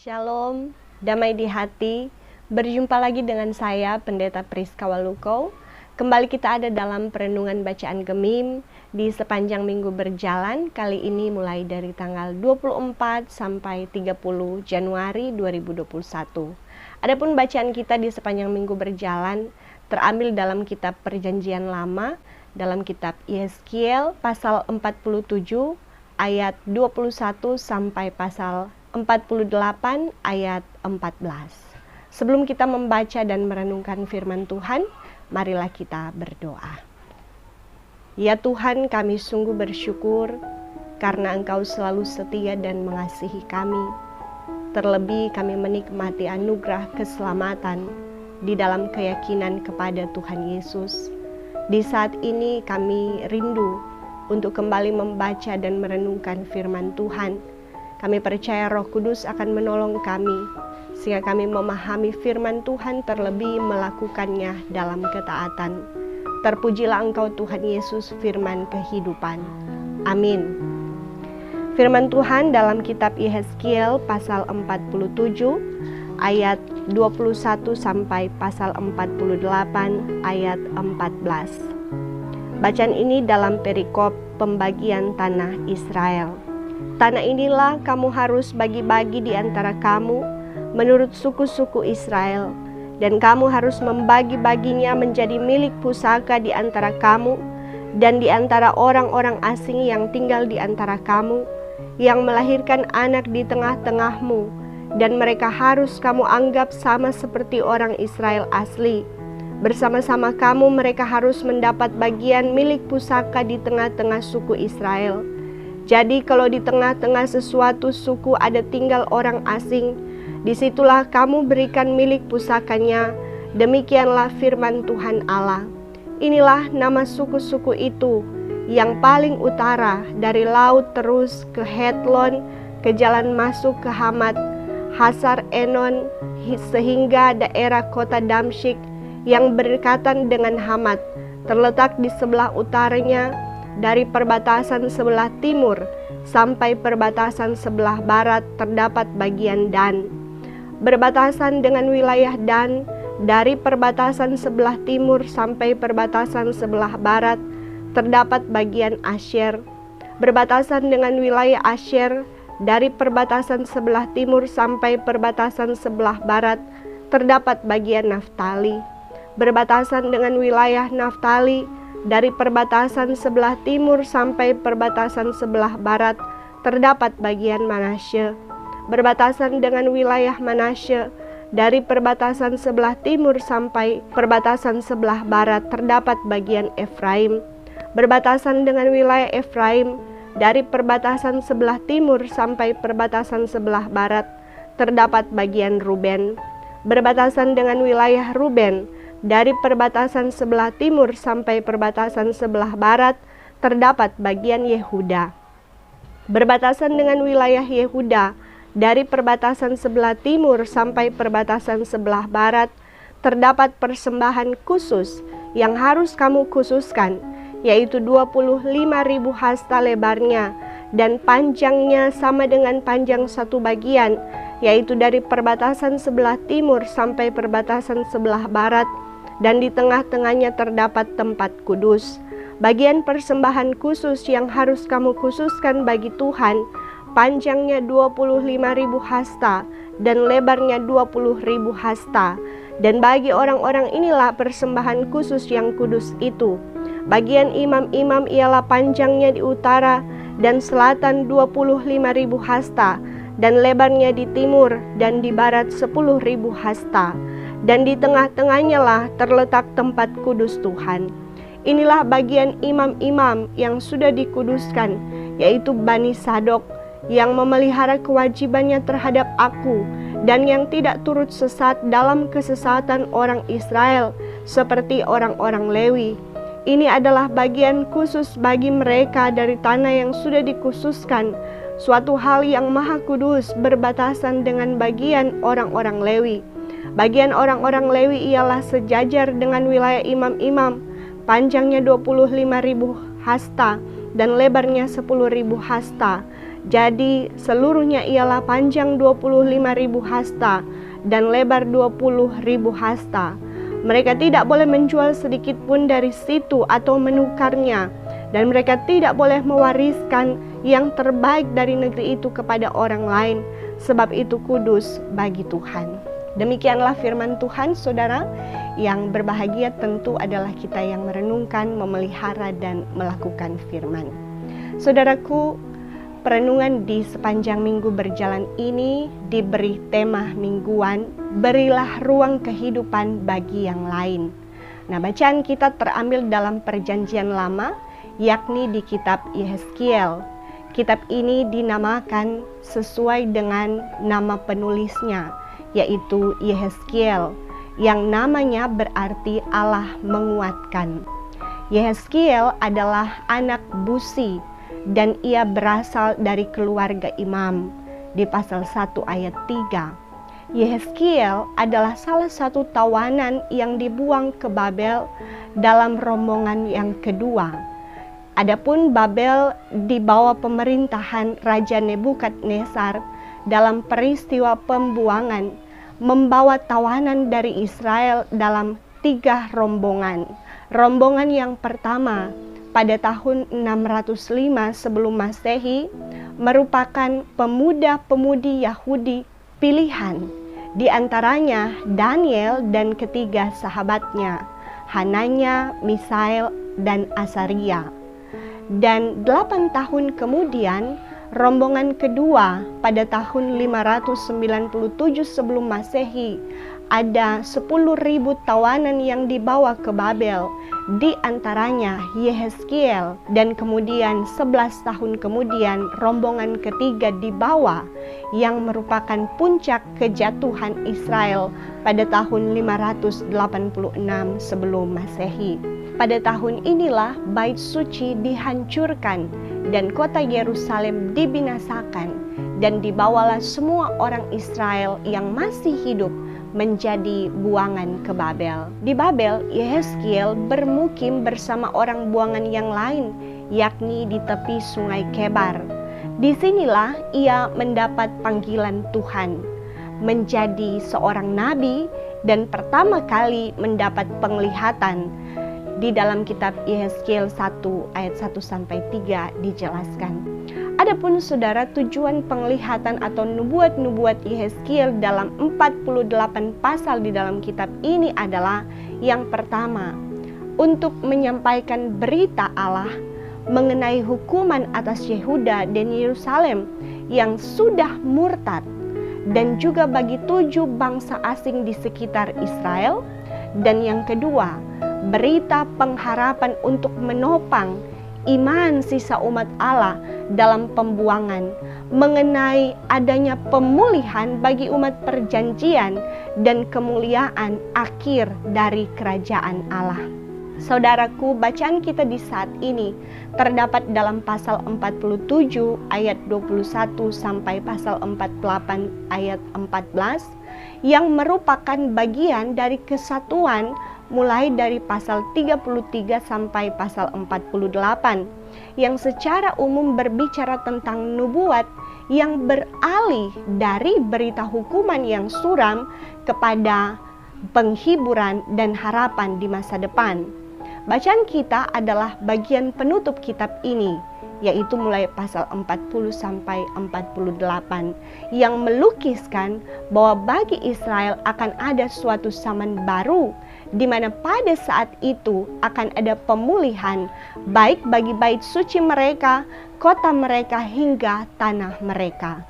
Shalom, damai di hati. Berjumpa lagi dengan saya, Pendeta Priska Waluko. Kembali kita ada dalam perenungan bacaan Gemim di sepanjang minggu berjalan. Kali ini mulai dari tanggal 24 sampai 30 Januari 2021. Adapun bacaan kita di sepanjang minggu berjalan terambil dalam kitab Perjanjian Lama, dalam kitab Yeskiel pasal 47 ayat 21 sampai pasal 48 ayat 14. Sebelum kita membaca dan merenungkan firman Tuhan, marilah kita berdoa. Ya Tuhan, kami sungguh bersyukur karena Engkau selalu setia dan mengasihi kami. Terlebih kami menikmati anugerah keselamatan di dalam keyakinan kepada Tuhan Yesus. Di saat ini kami rindu untuk kembali membaca dan merenungkan firman Tuhan. Kami percaya Roh Kudus akan menolong kami, sehingga kami memahami firman Tuhan terlebih melakukannya dalam ketaatan. Terpujilah Engkau Tuhan Yesus, firman kehidupan. Amin. Firman Tuhan dalam kitab Yeskiel pasal 47 ayat 21 sampai pasal 48 ayat 14. Bacaan ini dalam perikop pembagian tanah Israel. Tanah inilah kamu harus bagi-bagi di antara kamu menurut suku-suku Israel, dan kamu harus membagi-baginya menjadi milik pusaka di antara kamu dan di antara orang-orang asing yang tinggal di antara kamu, yang melahirkan anak di tengah-tengahmu, dan mereka harus kamu anggap sama seperti orang Israel asli. Bersama-sama kamu mereka harus mendapat bagian milik pusaka di tengah-tengah suku Israel. Jadi kalau di tengah-tengah sesuatu suku ada tinggal orang asing, disitulah kamu berikan milik pusakanya. Demikianlah firman Tuhan Allah. Inilah nama suku-suku itu yang paling utara dari laut terus ke Hetlon, ke jalan masuk ke Hamat, Hasar Enon, sehingga daerah kota Damsyik yang berdekatan dengan Hamat, terletak di sebelah utaranya. Dari perbatasan sebelah timur sampai perbatasan sebelah barat terdapat bagian Dan. Berbatasan dengan wilayah Dan, dari perbatasan sebelah timur sampai perbatasan sebelah barat terdapat bagian Asyer. Berbatasan dengan wilayah Asyer, dari perbatasan sebelah timur sampai perbatasan sebelah barat terdapat bagian Naftali. Berbatasan dengan wilayah Naftali, dari perbatasan sebelah timur sampai perbatasan sebelah barat terdapat bagian Manasye. Berbatasan dengan wilayah Manasye, dari perbatasan sebelah timur sampai perbatasan sebelah barat terdapat bagian Efraim. Berbatasan dengan wilayah Efraim, dari perbatasan sebelah timur sampai perbatasan sebelah barat terdapat bagian Ruben. Berbatasan dengan wilayah Ruben, dari perbatasan sebelah timur sampai perbatasan sebelah barat terdapat bagian Yehuda. Berbatasan dengan wilayah Yehuda, dari perbatasan sebelah timur sampai perbatasan sebelah barat terdapat persembahan khusus yang harus kamu khususkan, yaitu 25.000 hasta lebarnya dan panjangnya sama dengan panjang satu bagian, yaitu dari perbatasan sebelah timur sampai perbatasan sebelah barat, dan di tengah-tengahnya terdapat tempat kudus. Bagian persembahan khusus yang harus kamu khususkan bagi Tuhan, panjangnya 25.000 hasta dan lebarnya 20.000 hasta. Dan bagi orang-orang inilah persembahan khusus yang kudus itu. Bagian imam-imam ialah panjangnya di utara dan selatan 25.000 hasta, dan lebarnya di timur dan di barat 10.000 hasta. Dan di tengah-tengahnya lah terletak tempat kudus Tuhan. Inilah bagian imam-imam yang sudah dikuduskan, yaitu Bani Sadok, yang memelihara kewajibannya terhadap aku, dan yang tidak turut sesat dalam kesesatan orang Israel, seperti orang-orang Lewi. Ini adalah bagian khusus bagi mereka dari tanah yang sudah dikhususkan, suatu hal yang maha kudus berbatasan dengan bagian orang-orang Lewi. Bagian orang-orang Lewi ialah sejajar dengan wilayah imam-imam, panjangnya 25.000 hasta dan lebarnya 10.000 hasta. Jadi seluruhnya ialah panjang 25.000 hasta dan lebar 20.000 hasta. Mereka tidak boleh menjual sedikit pun dari situ atau menukarnya, dan mereka tidak boleh mewariskan yang terbaik dari negeri itu kepada orang lain, sebab itu kudus bagi Tuhan. Demikianlah firman Tuhan, saudara. Yang berbahagia tentu adalah kita yang merenungkan, memelihara, dan melakukan firman. Saudaraku, perenungan di sepanjang minggu berjalan ini diberi tema mingguan, berilah ruang kehidupan bagi yang lain. Nah, bacaan kita terambil dalam Perjanjian Lama, yakni di kitab Yehezkiel. Kitab ini dinamakan sesuai dengan nama penulisnya, yaitu Yehezkiel, yang namanya berarti Allah menguatkan. Yehezkiel adalah anak Buzi dan ia berasal dari keluarga imam. Di pasal 1 ayat 3, Yehezkiel adalah salah satu tawanan yang dibuang ke Babel dalam rombongan yang kedua. Adapun Babel di bawah pemerintahan Raja Nebukadnezar dalam peristiwa pembuangan membawa tawanan dari Israel dalam 3 rombongan. Rombongan yang pertama pada tahun 605 sebelum Masehi merupakan pemuda-pemudi Yahudi pilihan, di antaranya Daniel dan ketiga sahabatnya, Hananya, Misael, dan Asaria. Dan 8 tahun kemudian rombongan kedua pada tahun 597 sebelum Masehi, ada 10.000 tawanan yang dibawa ke Babel, di antaranya Yehezkiel, dan kemudian 11 tahun kemudian rombongan ketiga dibawa, yang merupakan puncak kejatuhan Israel pada tahun 586 sebelum Masehi. Pada tahun inilah bait suci dihancurkan dan kota Yerusalem dibinasakan, dan dibawalah semua orang Israel yang masih hidup menjadi buangan ke Babel. Di Babel, Yehezkiel bermukim bersama orang buangan yang lain, yakni di tepi sungai Kebar. Disinilah ia mendapat panggilan Tuhan menjadi seorang nabi dan pertama kali mendapat penglihatan. Di dalam kitab Yehezkiel 1 ayat 1-3 dijelaskan. Adapun saudara, tujuan penglihatan atau nubuat-nubuat Yehezkiel dalam 48 pasal di dalam kitab ini adalah yang pertama, untuk menyampaikan berita Allah mengenai hukuman atas Yehuda dan Yerusalem yang sudah murtad, dan juga bagi 7 bangsa asing di sekitar Israel. Dan yang kedua, berita pengharapan untuk menopang iman sisa umat Allah dalam pembuangan, mengenai adanya pemulihan bagi umat perjanjian dan kemuliaan akhir dari kerajaan Allah. Saudaraku, bacaan kita di saat ini terdapat dalam pasal 47 ayat 21 sampai pasal 48 ayat 14 yang merupakan bagian dari kesatuan mulai dari pasal 33 sampai pasal 48 yang secara umum berbicara tentang nubuat yang beralih dari berita hukuman yang suram kepada penghiburan dan harapan di masa depan. Bacaan kita adalah bagian penutup kitab ini, yaitu mulai pasal 40 sampai 48 yang melukiskan bahwa bagi Israel akan ada suatu zaman baru di mana pada saat itu akan ada pemulihan baik bagi bait suci mereka, kota mereka hingga tanah mereka.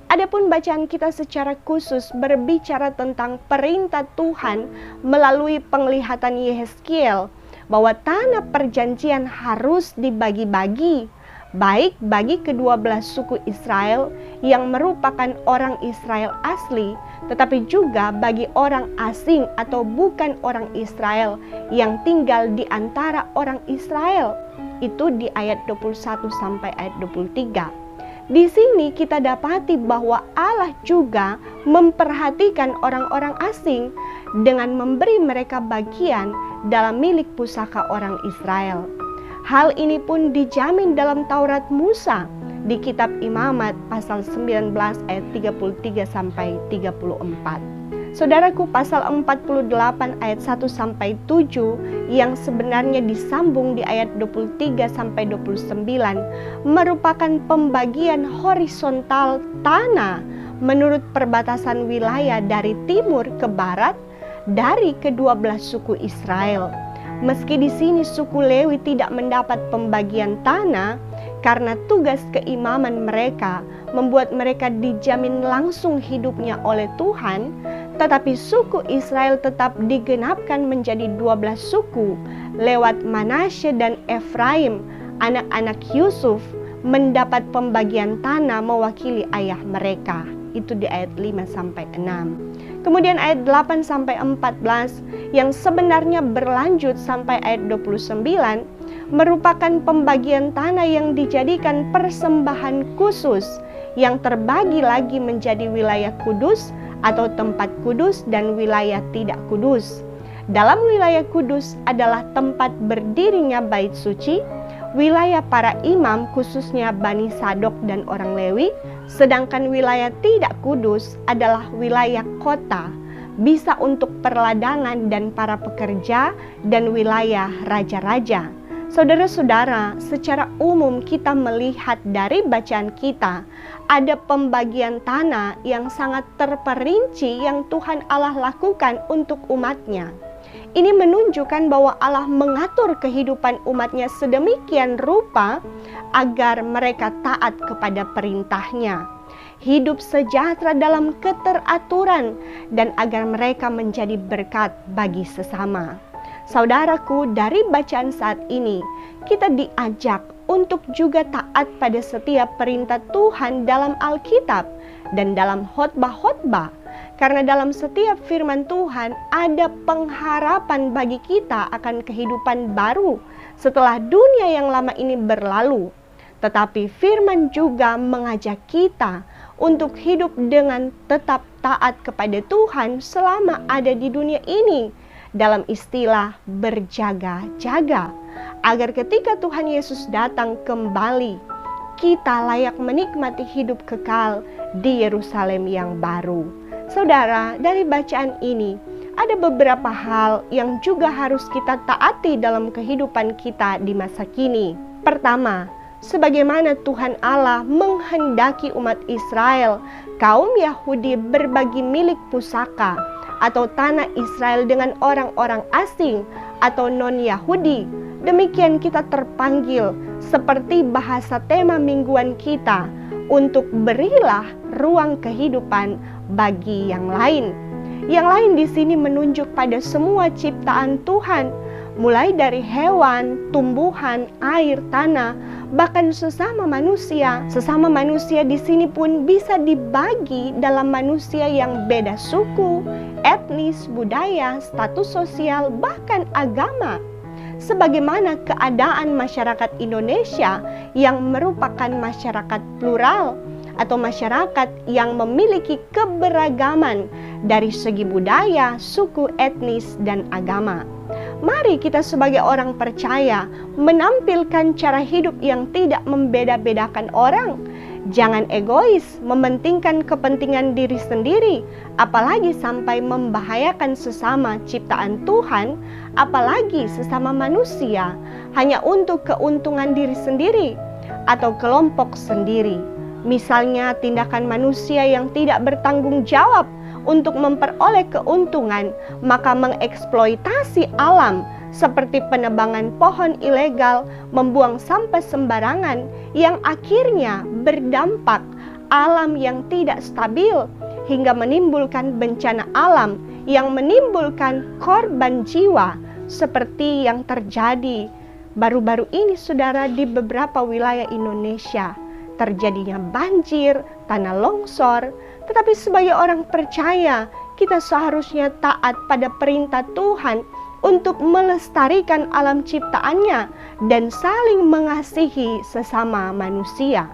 Adapun bacaan kita secara khusus berbicara tentang perintah Tuhan melalui penglihatan Yehezkiel bahwa tanah perjanjian harus dibagi-bagi, baik bagi kedua belah suku Israel yang merupakan orang Israel asli, tetapi juga bagi orang asing atau bukan orang Israel yang tinggal di antara orang Israel. Itu di ayat 21 sampai ayat 23. Di sini kita dapati bahwa Allah juga memperhatikan orang-orang asing dengan memberi mereka bagian dalam milik pusaka orang Israel. Hal ini pun dijamin dalam Taurat Musa di kitab Imamat pasal 19 ayat 33 sampai 34. Saudaraku, pasal 48 ayat 1 sampai 7 yang sebenarnya disambung di ayat 23 sampai 29 merupakan pembagian horizontal tanah menurut perbatasan wilayah dari timur ke barat dari kedua belah suku Israel. Meski di sini suku Lewi tidak mendapat pembagian tanah karena tugas keimaman mereka membuat mereka dijamin langsung hidupnya oleh Tuhan, tetapi suku Israel tetap digenapkan menjadi 12 suku lewat Manasye dan Efraim. Anak-anak Yusuf mendapat pembagian tanah mewakili ayah mereka. Itu di ayat 5 sampai 6. Kemudian ayat 8 sampai 14 yang sebenarnya berlanjut sampai ayat 29 merupakan pembagian tanah yang dijadikan persembahan khusus yang terbagi lagi menjadi wilayah kudus atau tempat kudus dan wilayah tidak kudus. Dalam wilayah kudus adalah tempat berdirinya bait suci, wilayah para imam khususnya Bani Sadok dan orang Lewi, sedangkan wilayah tidak kudus adalah wilayah kota, bisa untuk perladangan dan para pekerja, dan wilayah raja-raja. Saudara-saudara, secara umum kita melihat dari bacaan kita, ada pembagian tanah yang sangat terperinci yang Tuhan Allah lakukan untuk umatnya. Ini menunjukkan bahwa Allah mengatur kehidupan umatnya sedemikian rupa agar mereka taat kepada perintahnya, hidup sejahtera dalam keteraturan, dan agar mereka menjadi berkat bagi sesama. Saudaraku, dari bacaan saat ini, kita diajak untuk juga taat pada setiap perintah Tuhan dalam Alkitab dan dalam khotbah-khotbah. Karena dalam setiap firman Tuhan ada pengharapan bagi kita akan kehidupan baru setelah dunia yang lama ini berlalu. Tetapi firman juga mengajak kita untuk hidup dengan tetap taat kepada Tuhan selama ada di dunia ini, dalam istilah berjaga-jaga, agar ketika Tuhan Yesus datang kembali, kita layak menikmati hidup kekal di Yerusalem yang baru. Saudara, dari bacaan ini ada beberapa hal yang juga harus kita taati dalam kehidupan kita di masa kini. Pertama, sebagaimana Tuhan Allah menghendaki umat Israel, kaum Yahudi berbagi milik pusaka atau tanah Israel dengan orang-orang asing atau non-Yahudi. Demikian kita terpanggil seperti bahasa tema mingguan kita untuk berilah ruang kehidupan bagi yang lain. Yang lain di sini menunjuk pada semua ciptaan Tuhan, mulai dari hewan, tumbuhan, air, tanah, bahkan sesama manusia. Sesama manusia di sini pun bisa dibagi dalam manusia yang beda suku, etnis, budaya, status sosial, bahkan agama. Sebagaimana keadaan masyarakat Indonesia yang merupakan masyarakat plural atau masyarakat yang memiliki keberagaman dari segi budaya, suku, etnis, dan agama. Mari kita sebagai orang percaya menampilkan cara hidup yang tidak membeda-bedakan orang. Jangan egois, mementingkan kepentingan diri sendiri, apalagi sampai membahayakan sesama ciptaan Tuhan, apalagi sesama manusia, hanya untuk keuntungan diri sendiri atau kelompok sendiri. Misalnya tindakan manusia yang tidak bertanggung jawab untuk memperoleh keuntungan, maka mengeksploitasi alam seperti penebangan pohon ilegal, membuang sampah sembarangan yang akhirnya berdampak alam yang tidak stabil hingga menimbulkan bencana alam yang menimbulkan korban jiwa seperti yang terjadi baru-baru ini, saudara, di beberapa wilayah Indonesia. Terjadinya banjir, tanah longsor. Tetapi sebagai orang percaya, kita seharusnya taat pada perintah Tuhan untuk melestarikan alam ciptaannya dan saling mengasihi sesama manusia.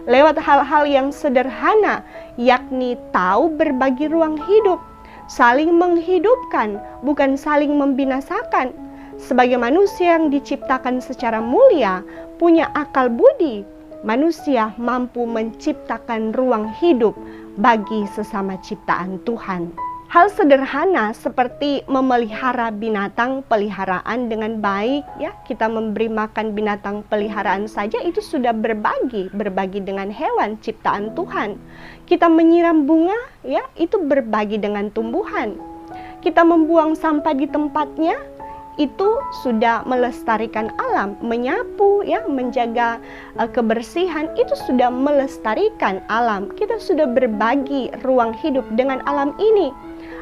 Lewat hal-hal yang sederhana, yakni tahu berbagi ruang hidup, saling menghidupkan, bukan saling membinasakan. Sebagai manusia yang diciptakan secara mulia, punya akal budi, manusia mampu menciptakan ruang hidup bagi sesama ciptaan Tuhan. Hal sederhana seperti memelihara binatang peliharaan dengan baik, ya, kita memberi makan binatang peliharaan saja itu sudah berbagi dengan hewan ciptaan Tuhan. Kita menyiram bunga, ya, itu berbagi dengan tumbuhan. Kita membuang sampah di tempatnya, itu sudah melestarikan alam. Menyapu, ya, menjaga kebersihan, itu sudah melestarikan alam. Kita sudah berbagi ruang hidup dengan alam ini.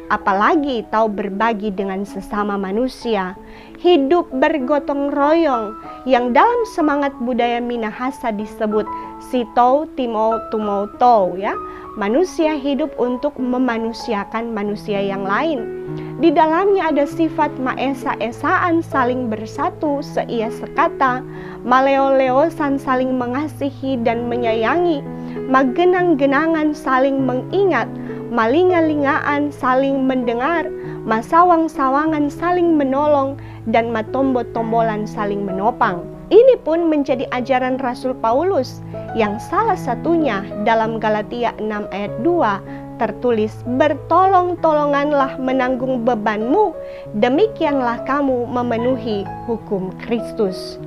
Apalagi tahu berbagi dengan sesama manusia, hidup bergotong royong yang dalam semangat budaya Minahasa disebut sito timo tumo to, ya. Manusia hidup untuk memanusiakan manusia yang lain. Di dalamnya ada sifat maesa-esaan, saling bersatu, seia sekata, maleo-leosan, saling mengasihi dan menyayangi, magenang-genangan, saling mengingat, malinga-lingaan, saling mendengar, masawang-sawangan, saling menolong, dan matombo-tombolan, saling menopang. Ini pun menjadi ajaran Rasul Paulus yang salah satunya dalam Galatia 6 ayat 2 tertulis, bertolong-tolonganlah menanggung bebanmu, demikianlah kamu memenuhi hukum Kristus.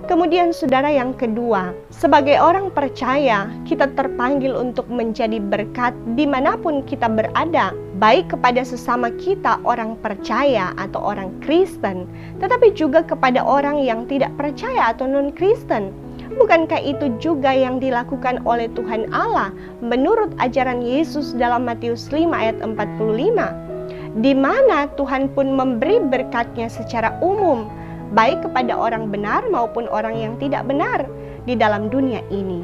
Kemudian saudara, yang kedua, sebagai orang percaya, kita terpanggil untuk menjadi berkat dimanapun kita berada, baik kepada sesama kita orang percaya atau orang Kristen, tetapi juga kepada orang yang tidak percaya atau non-Kristen. Bukankah itu juga yang dilakukan oleh Tuhan Allah menurut ajaran Yesus dalam Matius 5 ayat 45, di mana Tuhan pun memberi berkatnya secara umum, baik kepada orang benar maupun orang yang tidak benar di dalam dunia ini.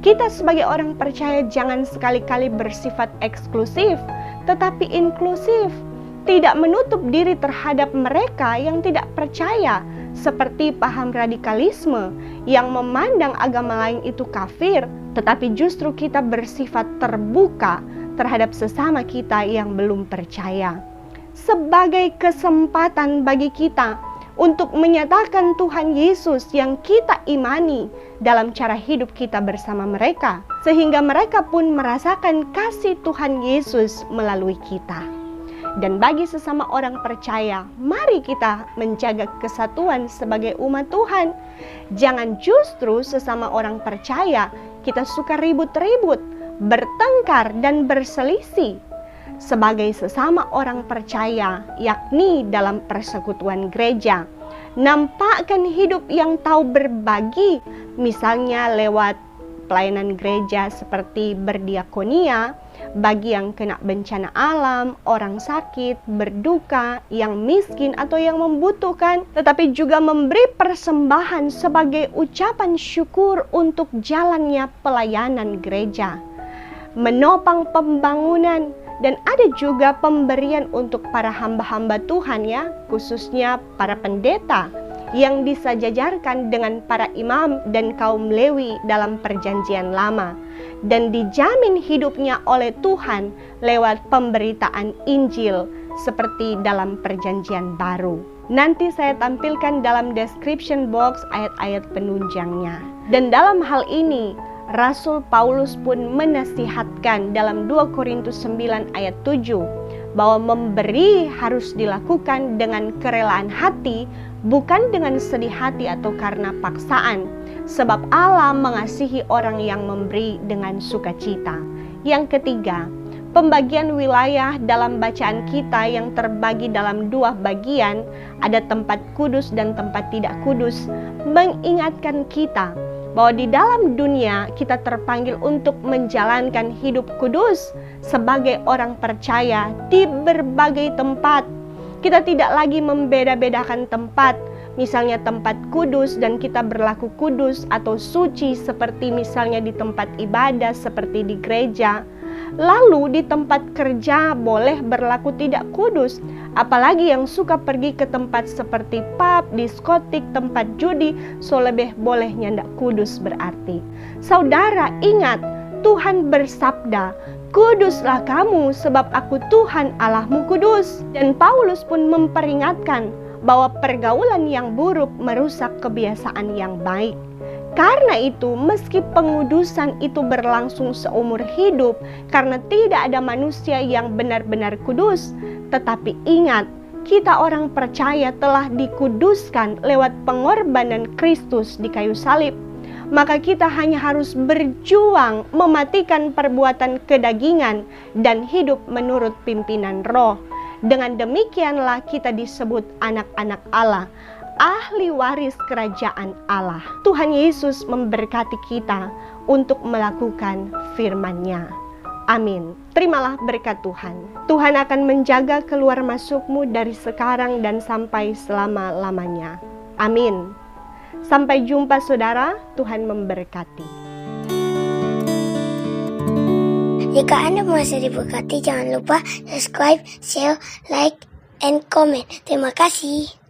Kita sebagai orang percaya jangan sekali-kali bersifat eksklusif, tetapi inklusif. Tidak menutup diri terhadap mereka yang tidak percaya, seperti paham radikalisme yang memandang agama lain itu kafir, tetapi justru kita bersifat terbuka terhadap sesama kita yang belum percaya. Sebagai kesempatan bagi kita untuk menyatakan Tuhan Yesus yang kita imani dalam cara hidup kita bersama mereka, sehingga mereka pun merasakan kasih Tuhan Yesus melalui kita. Dan bagi sesama orang percaya, mari kita menjaga kesatuan sebagai umat Tuhan. Jangan justru sesama orang percaya kita suka ribut-ribut, bertengkar dan berselisih. Sebagai sesama orang percaya, yakni dalam persekutuan gereja, nampakkan hidup yang tahu berbagi, misalnya lewat pelayanan gereja seperti berdiakonia, bagi yang kena bencana alam, orang sakit, berduka, yang miskin atau yang membutuhkan, tetapi juga memberi persembahan sebagai ucapan syukur untuk jalannya pelayanan gereja, menopang pembangunan, dan ada juga pemberian untuk para hamba-hamba Tuhan, ya, khususnya para pendeta yang disejajarkan dengan para imam dan kaum Lewi dalam perjanjian lama, dan dijamin hidupnya oleh Tuhan lewat pemberitaan Injil seperti dalam perjanjian baru. Nanti saya tampilkan dalam description box ayat-ayat penunjangnya. Dan dalam hal ini Rasul Paulus pun menasihatkan dalam 2 Korintus 9 ayat 7 bahwa memberi harus dilakukan dengan kerelaan hati, bukan dengan sedih hati atau karena paksaan, sebab Allah mengasihi orang yang memberi dengan sukacita. Yang ketiga, pembagian wilayah dalam bacaan kita yang terbagi dalam 2 bagian, ada tempat kudus dan tempat tidak kudus, mengingatkan kita bahwa di dalam dunia kita terpanggil untuk menjalankan hidup kudus sebagai orang percaya di berbagai tempat. Kita tidak lagi membeda-bedakan tempat, misalnya tempat kudus dan kita berlaku kudus atau suci seperti misalnya di tempat ibadah seperti di gereja. Lalu di tempat kerja boleh berlaku tidak kudus, apalagi yang suka pergi ke tempat seperti pub, diskotik, tempat judi, so lebih bolehnya tidak kudus berarti. Saudara ingat, Tuhan bersabda, kuduslah kamu sebab aku Tuhan Allahmu kudus. Dan Paulus pun memperingatkan bahwa pergaulan yang buruk merusak kebiasaan yang baik. Karena itu, meski pengudusan itu berlangsung seumur hidup, karena tidak ada manusia yang benar-benar kudus, tetapi ingat, kita orang percaya telah dikuduskan lewat pengorbanan Kristus di kayu salib. Maka kita hanya harus berjuang mematikan perbuatan kedagingan dan hidup menurut pimpinan Roh. Dengan demikianlah kita disebut anak-anak Allah, ahli waris kerajaan Allah. Tuhan Yesus memberkati kita untuk melakukan firman-Nya. Amin. Terimalah berkat Tuhan. Tuhan akan menjaga keluar masukmu dari sekarang dan sampai selama-lamanya. Amin. Sampai jumpa saudara, Tuhan memberkati. Jika Anda merasa diberkati, jangan lupa subscribe, share, like, and comment. Terima kasih.